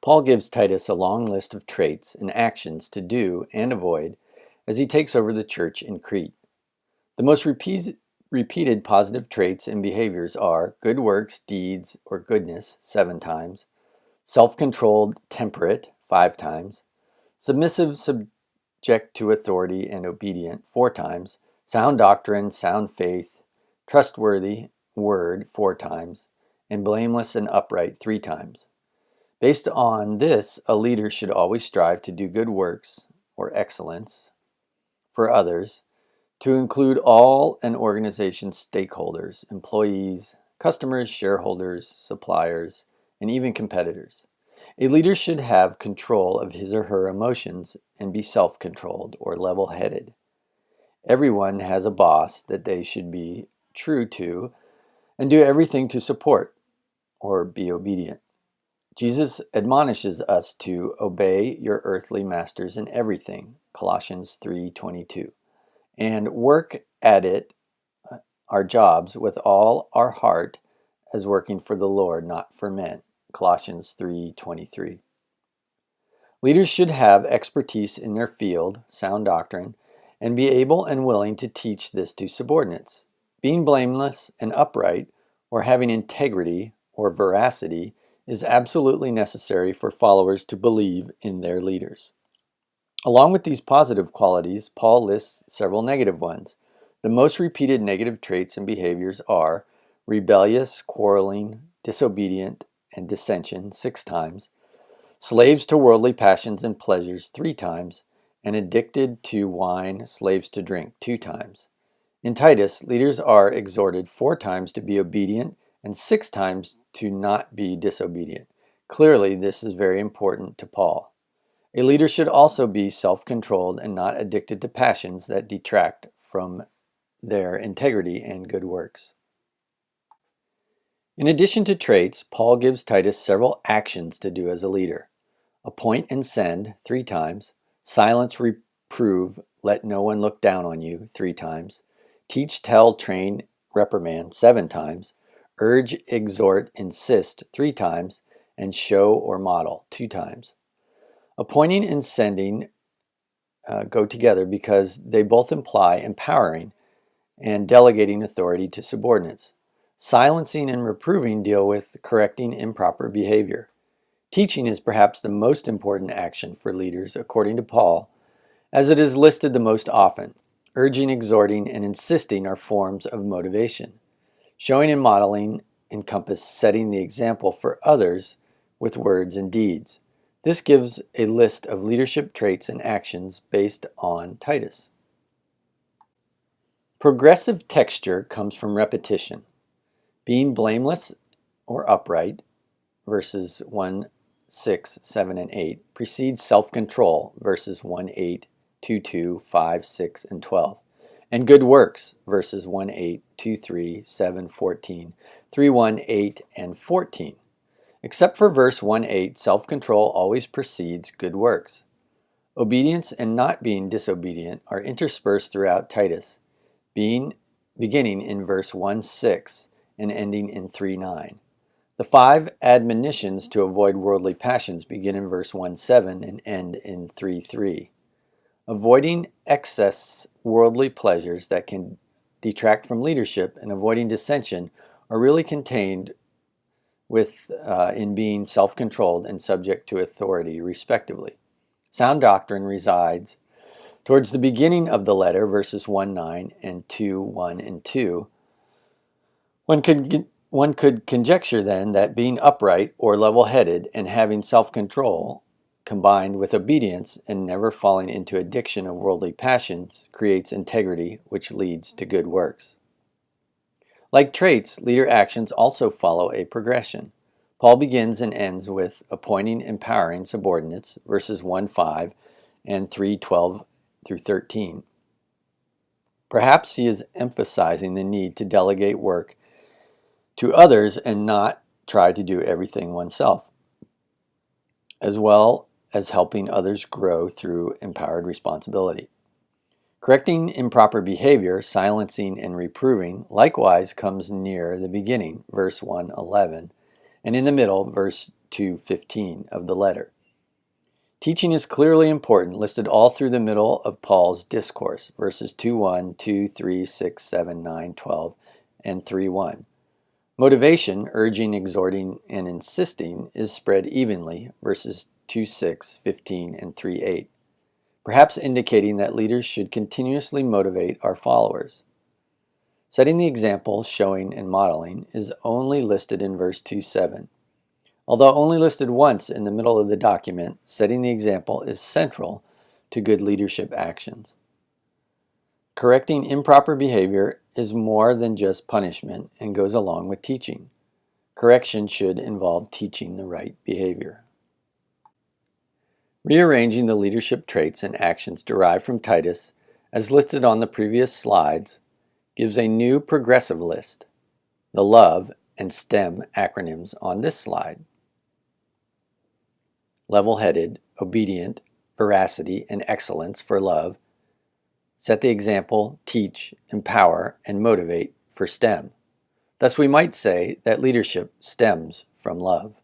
Paul gives Titus a long list of traits and actions to do and avoid as he takes over the church in Crete. The most repeated positive traits and behaviors are good works, deeds, or goodness 7 times, self-controlled, temperate 5 times, submissive, subject to authority and obedient 4 times, sound doctrine, sound faith, trustworthy, word 4 times, and blameless and upright 3 times. Based on this, a leader should always strive to do good works, or excellence, for others, to include all an organization's stakeholders, employees, customers, shareholders, suppliers, and even competitors. A leader should have control of his or her emotions and be self-controlled or level-headed. Everyone has a boss that they should be true to and do everything to support or be obedient. Jesus admonishes us to obey your earthly masters in everything, Colossians 3:22, and work at it, our jobs, with all our heart as working for the Lord, not for men, Colossians 3:23. Leaders should have expertise in their field, sound doctrine, and be able and willing to teach this to subordinates. Being blameless and upright, or having integrity or veracity, is absolutely necessary for followers to believe in their leaders. Along with these positive qualities, Paul lists several negative ones. The most repeated negative traits and behaviors are rebellious, quarreling, disobedient, and dissension 6 times, slaves to worldly passions and pleasures 3 times, and addicted to wine, slaves to drink 2 times. In Titus, leaders are exhorted 4 times to be obedient and 6 times to not be disobedient. Clearly, this is very important to Paul. A leader should also be self-controlled and not addicted to passions that detract from their integrity and good works. In addition to traits, Paul gives Titus several actions to do as a leader. Appoint and send 3 times, silence, reprove, let no one look down on you 3 times, teach, tell, train, reprimand 7 times, urge, exhort, insist 3 times, and show or model 2 times. Appointing and sending go together because they both imply empowering and delegating authority to subordinates. Silencing and reproving deal with correcting improper behavior. Teaching is perhaps the most important action for leaders, according to Paul, as it is listed the most often. Urging, exhorting, and insisting are forms of motivation. Showing and modeling encompass setting the example for others with words and deeds. This gives a list of leadership traits and actions based on Titus. Progressive texture comes from repetition. Being blameless or upright, verses 1, 6, 7, and 8, precedes self-control, verses 1, 8, 2, 2, 5, 6, and 12, and good works, verses 1, 8, 2, 3, 7, 14, 3, 1, 8, and 14. Except for verse 1, 8, self-control always precedes good works. Obedience and not being disobedient are interspersed throughout Titus, beginning in verse 1, 6, and ending in 3:9. The 5 admonitions to avoid worldly passions begin in verse 1:7 and end in 3:3. Avoiding excess worldly pleasures that can detract from leadership and avoiding dissension are really contained in being self-controlled and subject to authority, respectively. Sound doctrine resides towards the beginning of the letter, verses 1:9 and 2:1 and 2. One could conjecture then that being upright or level-headed and having self-control, combined with obedience and never falling into addiction of worldly passions, creates integrity, which leads to good works. Like traits, leader actions also follow a progression. Paul begins and ends with appointing, empowering subordinates, verses 1:5 and 3:12 through 13. Perhaps he is emphasizing the need to delegate work to others and not try to do everything oneself, as well as helping others grow through empowered responsibility. Correcting improper behavior, silencing and reproving, likewise comes near the beginning, verse 1:11, and in the middle, verse 2:15 of the letter. Teaching is clearly important, listed all through the middle of Paul's discourse, verses 2:1, 2, 3, 6, 7, 9, 12, and 3:1. Motivation, urging, exhorting, and insisting, is spread evenly, verses 2:6, 15, and 3:8, perhaps indicating that leaders should continuously motivate our followers. Setting the example, showing, and modeling is only listed in verse 2:7. Although only listed once in the middle of the document, setting the example is central to good leadership actions. Correcting improper behavior is more than just punishment and goes along with teaching. Correction should involve teaching the right behavior. Rearranging the leadership traits and actions derived from Titus, as listed on the previous slides, gives a new progressive list, the LOVE and STEM acronyms on this slide. Level-headed, obedient, veracity, and excellence for love. Set the example, teach, empower, and motivate for STEM. Thus we might say that leadership stems from love.